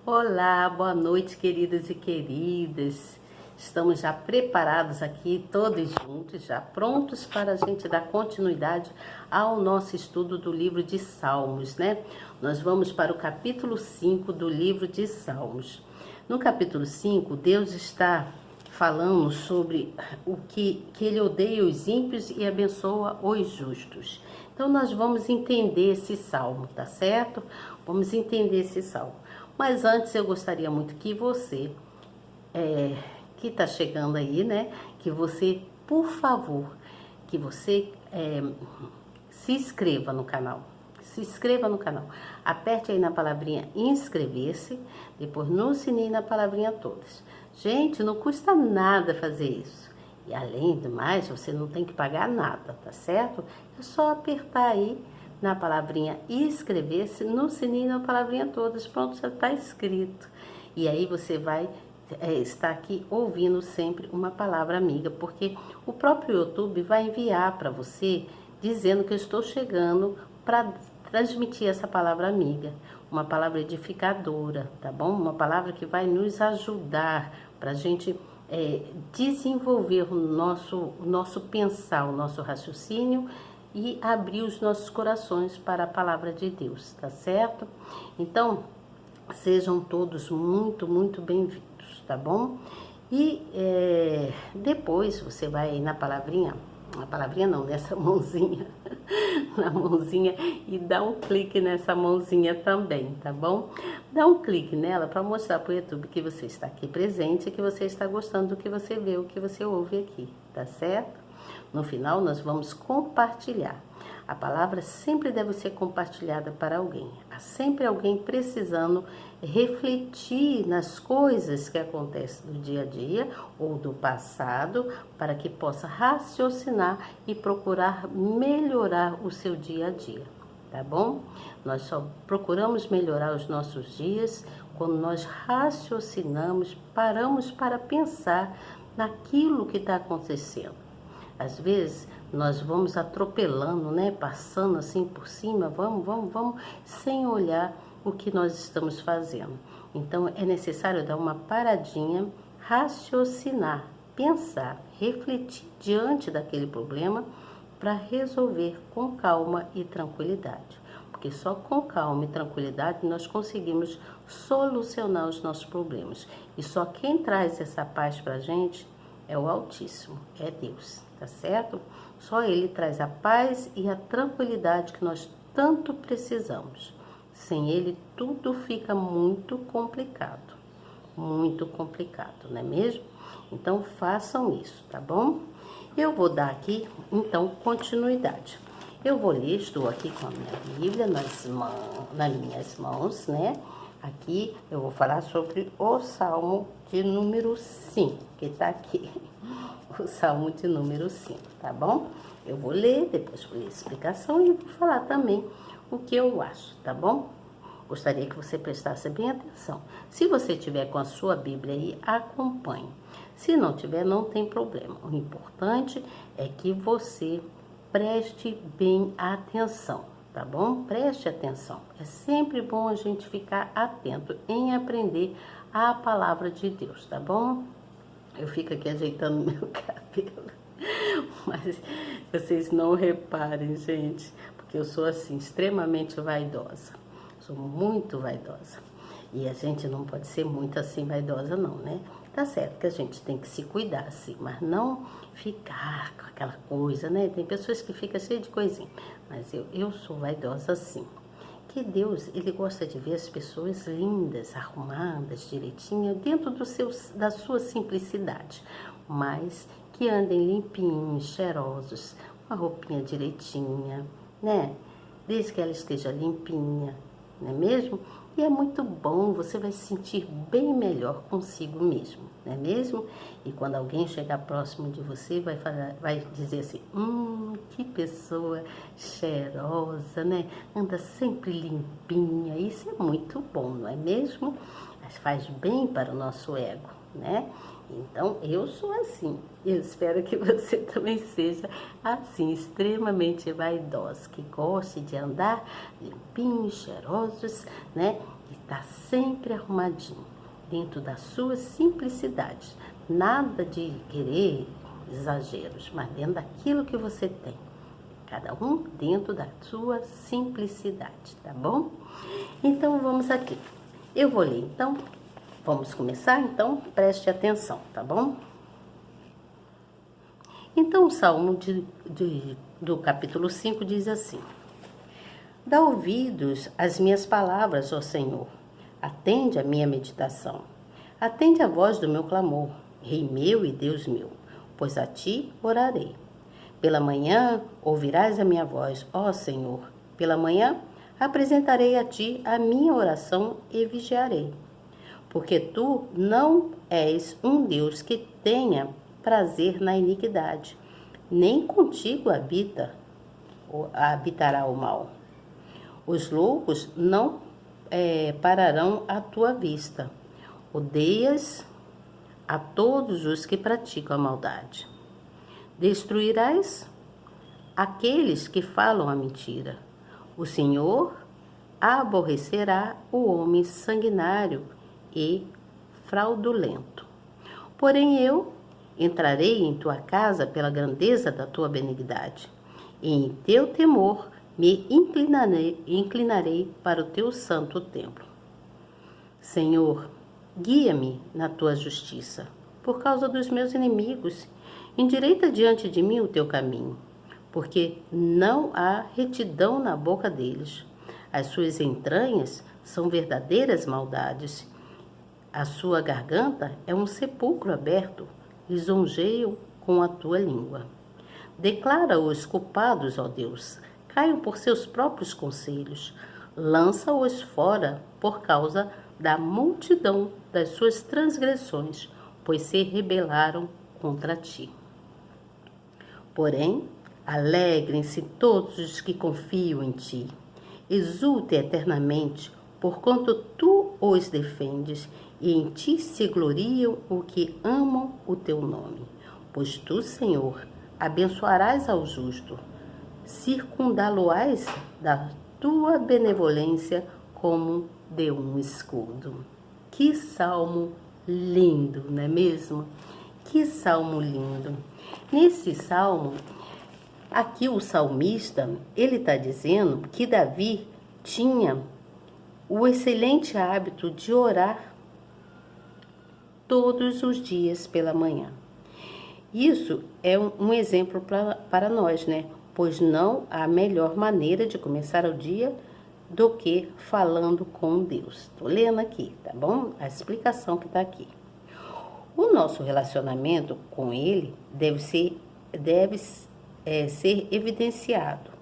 Olá, boa noite, queridas e queridas. Estamos já preparados aqui, todos juntos, já prontos para a gente dar continuidade ao nosso estudo do livro de Salmos, né? Nós vamos para o capítulo 5 do livro de Salmos. No capítulo 5, Deus está falando sobre o que ele odeia os ímpios e abençoa os justos. Então nós vamos entender esse salmo, tá certo? Vamos entender esse salmo. Mas antes eu gostaria muito que você, que está chegando aí, né? Que você, por favor, que você se inscreva no canal. Se inscreva no canal. Aperte aí na palavrinha inscrever-se, depois no sininho na palavrinha todas. Gente, não custa nada fazer isso. E além do mais, você não tem que pagar nada, tá certo? É só apertar aí na palavrinha inscrever-se, no sininho na palavrinha todas. Pronto, já está escrito. E aí você vai estar aqui ouvindo sempre uma palavra amiga, porque o próprio YouTube vai enviar para você dizendo que eu estou chegando para transmitir essa palavra amiga, uma palavra edificadora, tá bom? Uma palavra que vai nos ajudar para a gente desenvolver o nosso pensar, o nosso raciocínio e abrir os nossos corações para a palavra de Deus, tá certo? Então, sejam todos muito, muito bem-vindos, tá bom? E depois você vai na palavrinha não, nessa mãozinha, na mãozinha e dá um clique nessa mãozinha também, tá bom? Dá um clique nela para mostrar para o YouTube que você está aqui presente e que você está gostando do que você vê, o que você ouve aqui, tá certo? No final nós vamos compartilhar. A palavra sempre deve ser compartilhada para alguém. Há sempre alguém precisando refletir nas coisas que acontecem do dia a dia ou do passado para que possa raciocinar e procurar melhorar o seu dia a dia, tá bom? Nós só procuramos melhorar os nossos dias quando nós raciocinamos, paramos para pensar naquilo que está acontecendo. Às vezes, nós vamos atropelando, né? Passando assim por cima, vamos, sem olhar o que nós estamos fazendo. Então, é necessário dar uma paradinha, raciocinar, pensar, refletir diante daquele problema para resolver com calma e tranquilidade. Porque só com calma e tranquilidade nós conseguimos solucionar os nossos problemas. E só quem traz essa paz para a gente é o Altíssimo, é Deus, tá certo? Só Ele traz a paz e a tranquilidade que nós tanto precisamos. Sem Ele, tudo fica muito complicado, não é mesmo? Então, façam isso, tá bom? Eu vou dar aqui, então, continuidade. Eu vou ler, estou aqui com a minha Bíblia nas minhas mãos, né? Aqui eu vou falar sobre o Salmo de número 5, que está aqui. O Salmo de número 5, tá bom? Eu vou ler, depois vou ler a explicação e vou falar também o que eu acho, tá bom? Gostaria que você prestasse bem atenção. Se você tiver com a sua Bíblia aí, acompanhe. Se não tiver, não tem problema. O importante é que você preste bem atenção, tá bom? Preste atenção. É sempre bom a gente ficar atento em aprender a palavra de Deus, tá bom? Eu fico aqui ajeitando meu cabelo, mas vocês não reparem, gente, porque eu sou assim, extremamente vaidosa. Sou muito vaidosa. E a gente não pode ser muito assim vaidosa não, né? Tá certo que a gente tem que se cuidar, assim, mas não ficar com aquela coisa, né? Tem pessoas que ficam cheias de coisinha, mas eu sou vaidosa assim. Que Deus, Ele gosta de ver as pessoas lindas, arrumadas, direitinho, dentro da sua simplicidade, mas que andem limpinhos, cheirosos, uma roupinha direitinha, né? Desde que ela esteja limpinha, não é mesmo? E é muito bom, você vai se sentir bem melhor consigo mesmo, não é mesmo? E quando alguém chegar próximo de você, vai dizer assim, que pessoa cheirosa, né? Anda sempre limpinha, isso é muito bom, não é mesmo? Faz bem para o nosso ego, né? Então, eu sou assim. Eu espero que você também seja assim, extremamente vaidosa, que goste de andar limpinhos, cheirosos, né? está sempre arrumadinho, dentro da sua simplicidade. Nada de querer exageros, mas dentro daquilo que você tem. Cada um dentro da sua simplicidade, tá bom? Então, vamos aqui. Eu vou ler, então. Vamos começar? Então, preste atenção, tá bom? Então, o Salmo do capítulo 5 diz assim: Dá ouvidos às minhas palavras, ó Senhor. Atende a minha meditação. Atende a voz do meu clamor, Rei meu e Deus meu, pois a ti orarei. Pela manhã ouvirás a minha voz, ó Senhor. Pela manhã apresentarei a ti a minha oração e vigiarei. Porque tu não és um Deus que tenha prazer na iniquidade, nem contigo habitará o mal. Os loucos não pararão à tua vista. Odeias a todos os que praticam a maldade. Destruirás aqueles que falam a mentira. O Senhor aborrecerá o homem sanguinário e fraudulento. Porém eu entrarei em tua casa pela grandeza da tua benignidade, e em teu temor me inclinarei para o teu santo templo. Senhor, guia-me na tua justiça, por causa dos meus inimigos. Endireita diante de mim o teu caminho, porque não há retidão na boca deles. As suas entranhas são verdadeiras maldades. A sua garganta é um sepulcro aberto. Lisonjeiam com a tua língua. Declara-os culpados, ó Deus. Caiam por seus próprios conselhos. Lança-os fora por causa da multidão das suas transgressões, pois se rebelaram contra ti. Porém, alegrem-se todos os que confiam em ti. Exultem eternamente, porquanto tu os defendes, e em ti se gloriam os que amam o teu nome. Pois tu, Senhor, abençoarás ao justo, circundá-lo-ás da tua benevolência como de um escudo. Que salmo lindo, não é mesmo? Que salmo lindo. Nesse salmo, aqui o salmista, ele está dizendo que Davi tinha o excelente hábito de orar todos os dias pela manhã. Isso é um exemplo para nós, né? Pois não há melhor maneira de começar o dia do que falando com Deus. Estou lendo aqui, tá bom? A explicação que está aqui. O nosso relacionamento com Ele deve ser evidenciado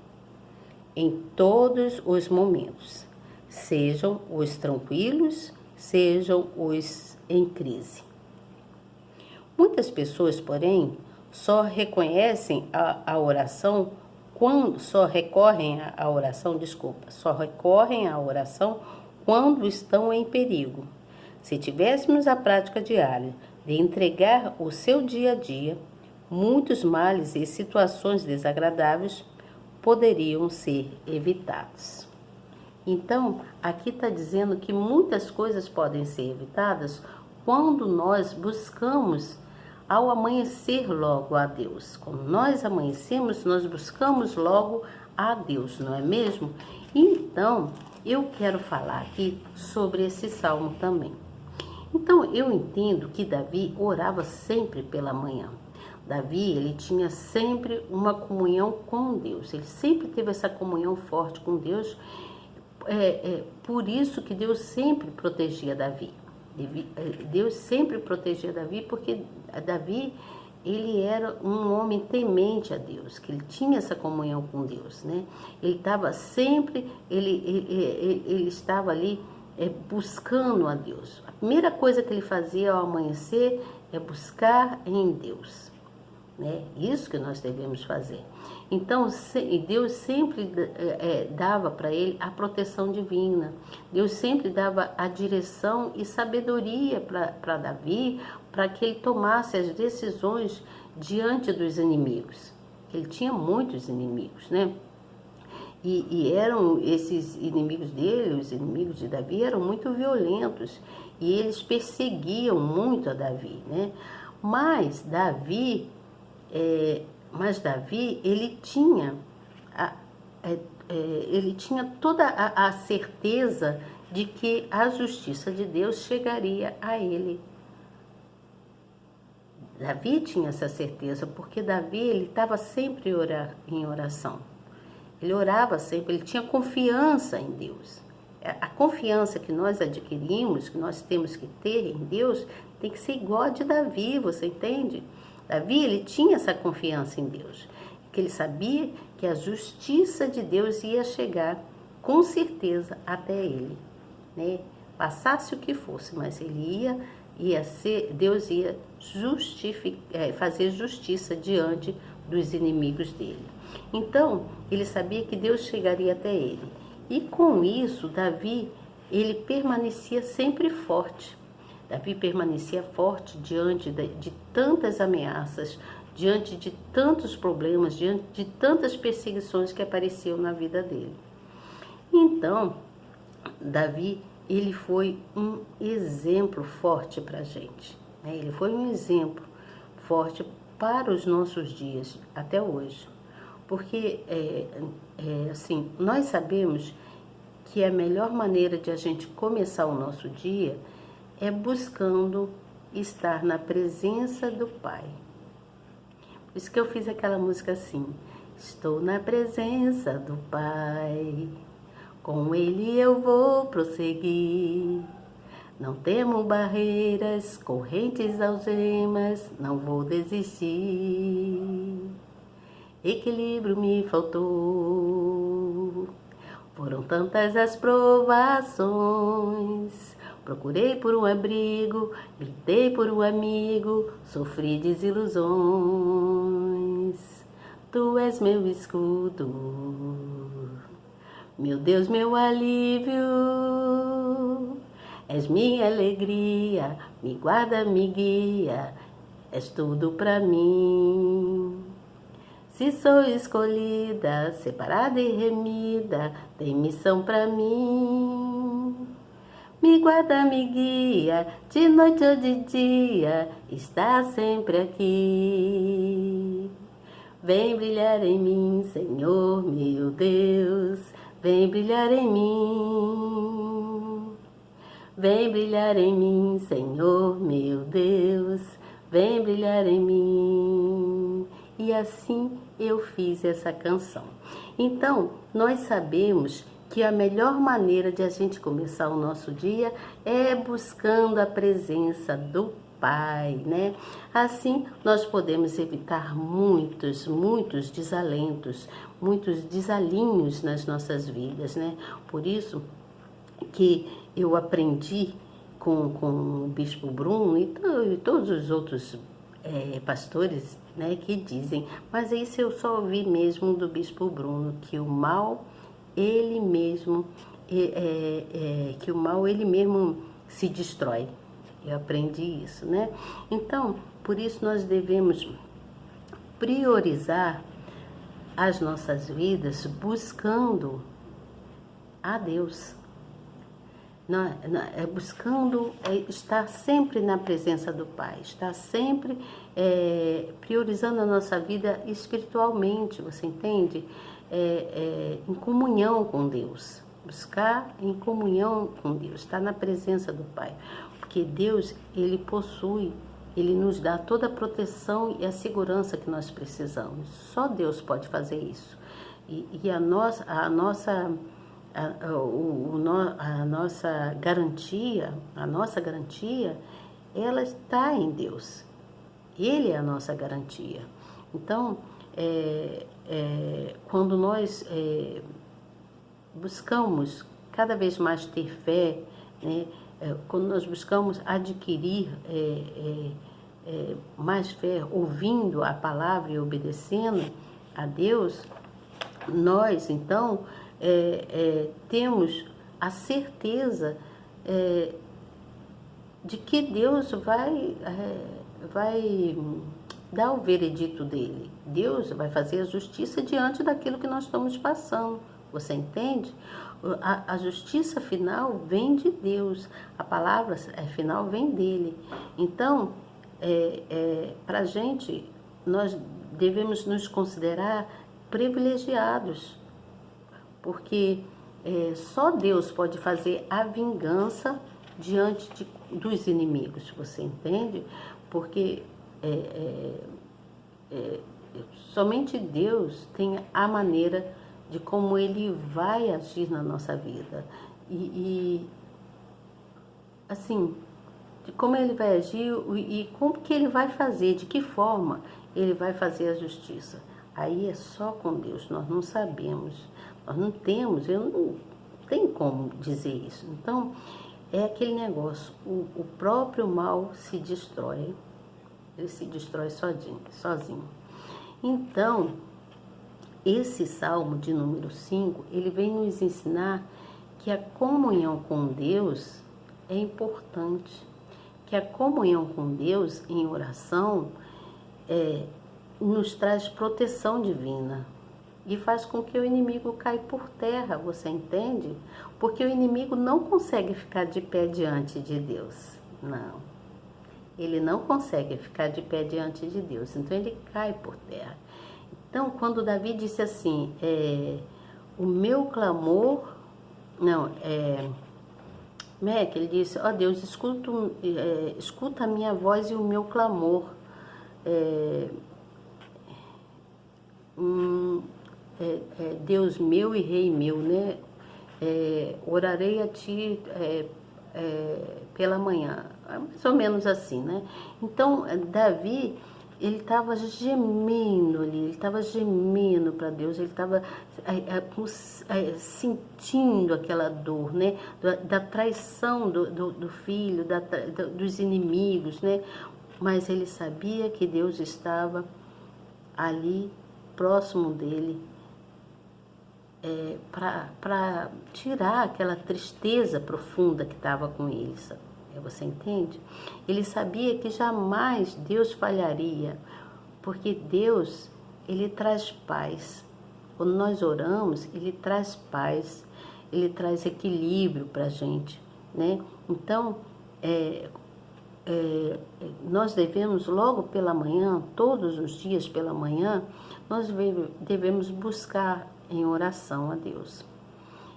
em todos os momentos, sejam os tranquilos, sejam os em crise. Muitas pessoas, porém, só reconhecem a oração só recorrem à oração quando estão em perigo. Se tivéssemos a prática diária de entregar o seu dia a dia, muitos males e situações desagradáveis poderiam ser evitados. Então, aqui está dizendo que muitas coisas podem ser evitadas quando nós buscamos ao amanhecer logo a Deus. Quando nós amanhecemos, nós buscamos logo a Deus, não é mesmo? Então, eu quero falar aqui sobre esse salmo também. Então, eu entendo que Davi orava sempre pela manhã. Davi, ele tinha sempre uma comunhão com Deus. Ele sempre teve essa comunhão forte com Deus. Por isso que Deus sempre protegia Davi. Deus sempre protegia Davi, porque Davi, ele era um homem temente a Deus, que ele tinha essa comunhão com Deus, né? Ele estava sempre, ele estava ali buscando a Deus. A primeira coisa que ele fazia ao amanhecer é buscar em Deus, né? Isso que nós devemos fazer. Então, Deus sempre dava para ele a proteção divina. Deus sempre dava a direção e sabedoria para Davi, para que ele tomasse as decisões diante dos inimigos. Ele tinha muitos inimigos, né? E eram esses inimigos dele, os inimigos de Davi, eram muito violentos e eles perseguiam muito a Davi, né? Mas Davi, ele tinha, ele tinha toda a certeza de que a justiça de Deus chegaria a ele. Davi tinha essa certeza, porque Davi ele estava sempre em oração. Ele orava sempre, ele tinha confiança em Deus. A confiança que nós adquirimos, que nós temos que ter em Deus, tem que ser igual a de Davi, você entende? Davi, ele tinha essa confiança em Deus, que ele sabia que a justiça de Deus ia chegar, com certeza, até ele, né? Passasse o que fosse, mas ele Deus ia fazer justiça diante dos inimigos dele. Então, ele sabia que Deus chegaria até ele. E com isso, Davi, ele permanecia sempre forte. Davi permanecia forte diante de tantas ameaças, diante de tantos problemas, diante de tantas perseguições que apareciam na vida dele. Então, Davi, ele foi um exemplo forte para a gente, né? Ele foi um exemplo forte para os nossos dias, até hoje. Porque, assim, nós sabemos que a melhor maneira de a gente começar o nosso dia é buscando estar na presença do Pai. Por isso que eu fiz aquela música assim: estou na presença do Pai, com Ele eu vou prosseguir. Não temo barreiras, correntes, algemas, não vou desistir. Equilíbrio me faltou, foram tantas as provações. Procurei por um abrigo, gritei por um amigo, sofri desilusões. Tu és meu escudo, meu Deus, meu alívio. És minha alegria, me guarda, me guia, és tudo pra mim. Se sou escolhida, separada e remida, tem missão pra mim. Me guarda, me guia, de noite ou de dia, está sempre aqui. Vem brilhar em mim, Senhor, meu Deus, vem brilhar em mim. Vem brilhar em mim, Senhor, meu Deus, vem brilhar em mim. E assim eu fiz essa canção. Então, nós sabemos que a melhor maneira de a gente começar o nosso dia é buscando a presença do Pai, né? Assim, nós podemos evitar muitos desalentos, muitos desalinhos nas nossas vidas, né? Por isso que eu aprendi com o Bispo Bruno e todos os outros pastores, né, que dizem, mas isso eu só ouvi mesmo do Bispo Bruno, que o mal, ele mesmo, se destrói. Eu aprendi isso, né? Então, por isso nós devemos priorizar as nossas vidas buscando a Deus. Buscando estar sempre na presença do Pai, estar sempre priorizando a nossa vida espiritualmente, você entende? Em comunhão com Deus, buscar em comunhão com Deus, estar na presença do Pai, porque Deus, Ele nos dá toda a proteção e a segurança que nós precisamos, só Deus pode fazer isso, e a nossa garantia, ela está em Deus. Ele é a nossa garantia. Então, quando nós buscamos cada vez mais ter fé, né, quando nós buscamos adquirir mais fé, ouvindo a palavra e obedecendo a Deus, nós, então, temos a certeza de que Deus vai dar o veredito dele. Deus vai fazer a justiça diante daquilo que nós estamos passando, Você entende? A justiça final vem de Deus, a palavra final vem dele. Então, para a gente, nós devemos nos considerar privilegiados, porque só Deus pode fazer a vingança diante dos inimigos, você entende? Porque somente Deus tem a maneira de como Ele vai agir na nossa vida. Assim, de como Ele vai agir e como que Ele vai fazer, de que forma Ele vai fazer a justiça. Aí é só com Deus, nós não sabemos, nós não temos, eu não tenho como dizer isso. Então, é aquele negócio, o próprio mal se destrói, ele se destrói sozinho. Então, esse Salmo de número 5, ele vem nos ensinar que a comunhão com Deus é importante, que a comunhão com Deus em oração nos traz proteção divina e faz com que o inimigo caia por terra, você entende? Porque o inimigo não consegue ficar de pé diante de Deus, não. Ele não consegue ficar de pé diante de Deus, então ele cai por terra. Então, quando Davi disse assim, o meu clamor, ele disse, ó Deus, escuta a minha voz e o meu clamor. Deus meu e Rei meu, né? Orarei a Ti pela manhã, mais ou menos assim, né? Então, Davi, ele estava gemendo ali, ele estava gemendo para Deus, ele estava sentindo aquela dor, né? Da traição do filho, dos inimigos, né? Mas ele sabia que Deus estava ali, próximo dele, para tirar aquela tristeza profunda que estava com ele, sabe? Você entende? Ele sabia que jamais Deus falharia, porque Deus, ele traz paz. Quando nós oramos, ele traz paz, ele traz equilíbrio para a gente, né? Então, nós devemos logo pela manhã, todos os dias pela manhã, nós devemos buscar em oração a Deus.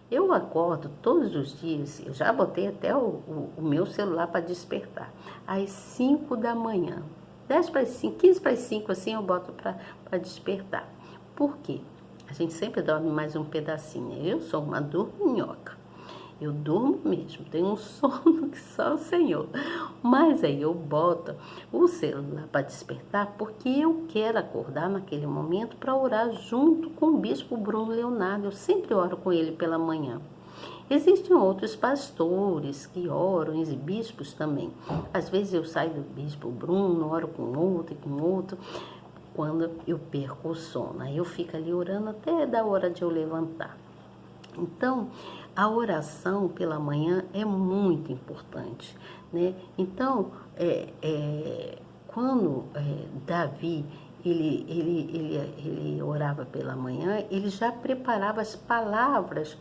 Eu acordo todos os dias, eu já botei até o meu celular para despertar, às 5 da manhã, 10 para as 5, 15 para as 5, assim eu boto para despertar. Por quê? A gente sempre dorme mais um pedacinho, eu sou uma dorminhoca. Eu durmo mesmo, tenho um sono que só o Senhor. Mas aí eu boto o celular para despertar, porque eu quero acordar naquele momento para orar junto com o bispo Bruno Leonardo. Eu sempre oro com ele pela manhã. Existem outros pastores que oram, e bispos também. Às vezes eu saio do bispo Bruno, oro com outro e com outro, quando eu perco o sono. Aí eu fico ali orando até da hora de eu levantar. Então, a oração pela manhã é muito importante, né? Então, quando Davi ele orava pela manhã, ele já preparava as palavras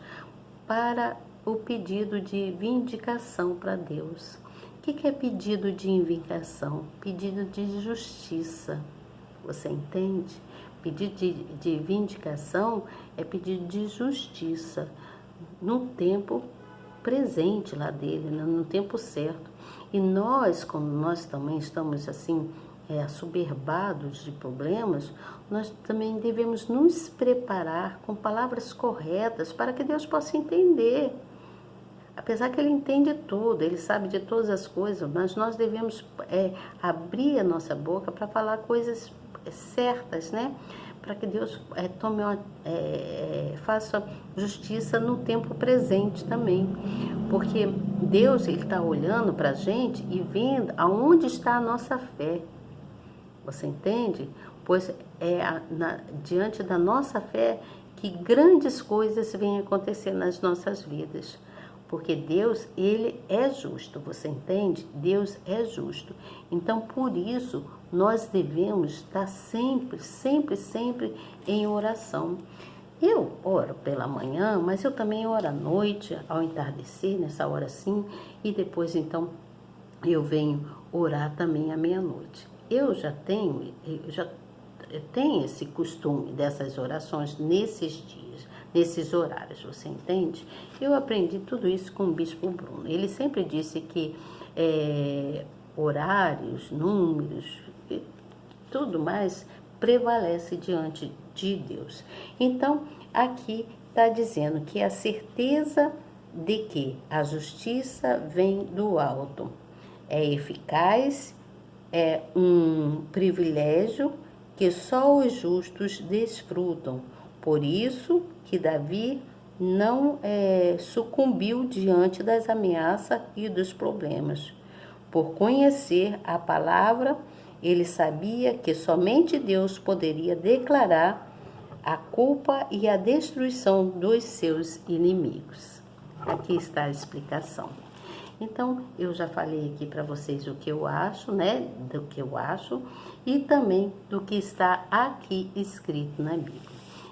para o pedido de vindicação para Deus. O que é pedido de vindicação? Pedido de justiça, você entende? Pedido de vindicação é pedido de justiça no tempo presente lá dele, no tempo certo. E nós, como nós também estamos assim, assoberbados de problemas, nós também devemos nos preparar com palavras corretas para que Deus possa entender. Apesar que Ele entende tudo, Ele sabe de todas as coisas, mas nós devemos abrir a nossa boca para falar coisas certas, né? Para que Deus faça justiça no tempo presente também. Porque Deus, Ele está olhando para a gente e vendo aonde está a nossa fé. Você entende? Pois diante da nossa fé que grandes coisas vêm acontecer nas nossas vidas. Porque Deus, Ele é justo, você entende? Deus é justo. Então, por isso, nós devemos estar sempre, sempre, sempre em oração. Eu oro pela manhã, mas eu também oro à noite, ao entardecer, nessa hora sim, e depois então eu venho orar também à meia-noite. Eu já tenho esse costume dessas orações nesses dias, nesses horários, você entende? Eu aprendi tudo isso com o Bispo Bruno. Ele sempre disse que horários, números, e tudo mais prevalece diante de Deus. Então, aqui está dizendo que a certeza de que a justiça vem do alto é eficaz, é um privilégio que só os justos desfrutam. Por isso que Davi não sucumbiu diante das ameaças e dos problemas. Por conhecer a palavra, ele sabia que somente Deus poderia declarar a culpa e a destruição dos seus inimigos. Aqui está a explicação. Então, eu já falei aqui para vocês o que eu acho, né? Do que eu acho e também do que está aqui escrito na Bíblia.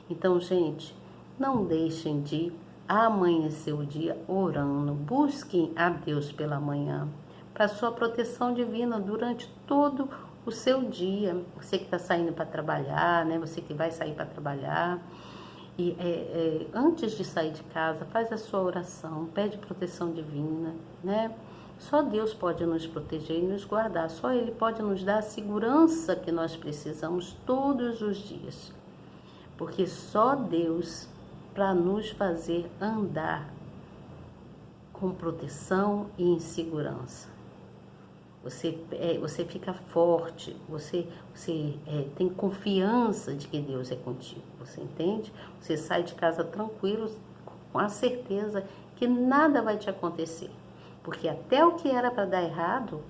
Então, gente, não deixem de amanhecer o dia orando. Busquem a Deus pela manhã, para sua proteção divina durante todo o seu dia. Você que está saindo para trabalhar, né? Você que vai sair para trabalhar. E antes de sair de casa, faz a sua oração, pede proteção divina, né? Só Deus pode nos proteger e nos guardar. Só Ele pode nos dar a segurança que nós precisamos todos os dias. Porque só Deus para nos fazer andar com proteção e em segurança. Você fica forte, você tem confiança de que Deus é contigo, você entende? Você sai de casa tranquilo, com a certeza que nada vai te acontecer, porque até o que era para dar errado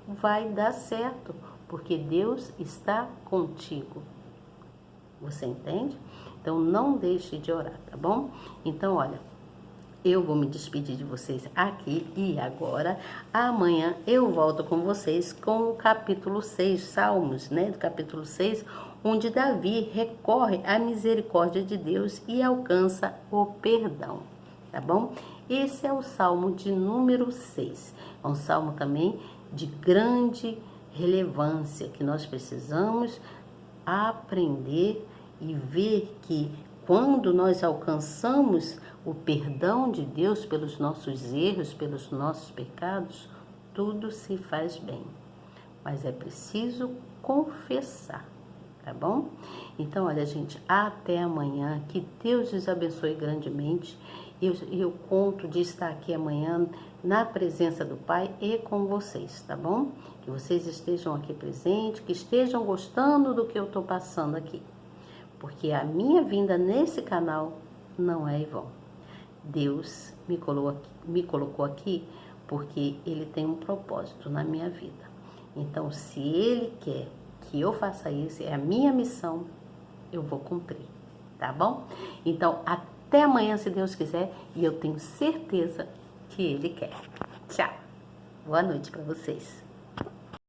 vai dar certo, porque Deus está contigo, você entende? Então não deixe de orar, tá bom? Então olha, eu vou me despedir de vocês aqui e agora. Amanhã eu volto com vocês com o capítulo 6, Salmos, né? Do capítulo 6, onde Davi recorre à misericórdia de Deus e alcança o perdão, tá bom? Esse é o Salmo de número 6. É um salmo também de grande relevância, que nós precisamos aprender e ver que quando nós alcançamos o perdão de Deus pelos nossos erros, pelos nossos pecados, tudo se faz bem. Mas é preciso confessar, tá bom? Então, olha, gente, até amanhã. Que Deus os abençoe grandemente. Eu conto de estar aqui amanhã na presença do Pai e com vocês, tá bom? Que vocês estejam aqui presentes, que estejam gostando do que eu estou passando aqui. Porque a minha vinda nesse canal não é em vão. Deus me colocou aqui porque Ele tem um propósito na minha vida. Então, se Ele quer que eu faça isso, é a minha missão, eu vou cumprir, tá bom? Então, até amanhã, se Deus quiser, e eu tenho certeza que Ele quer. Tchau! Boa noite para vocês.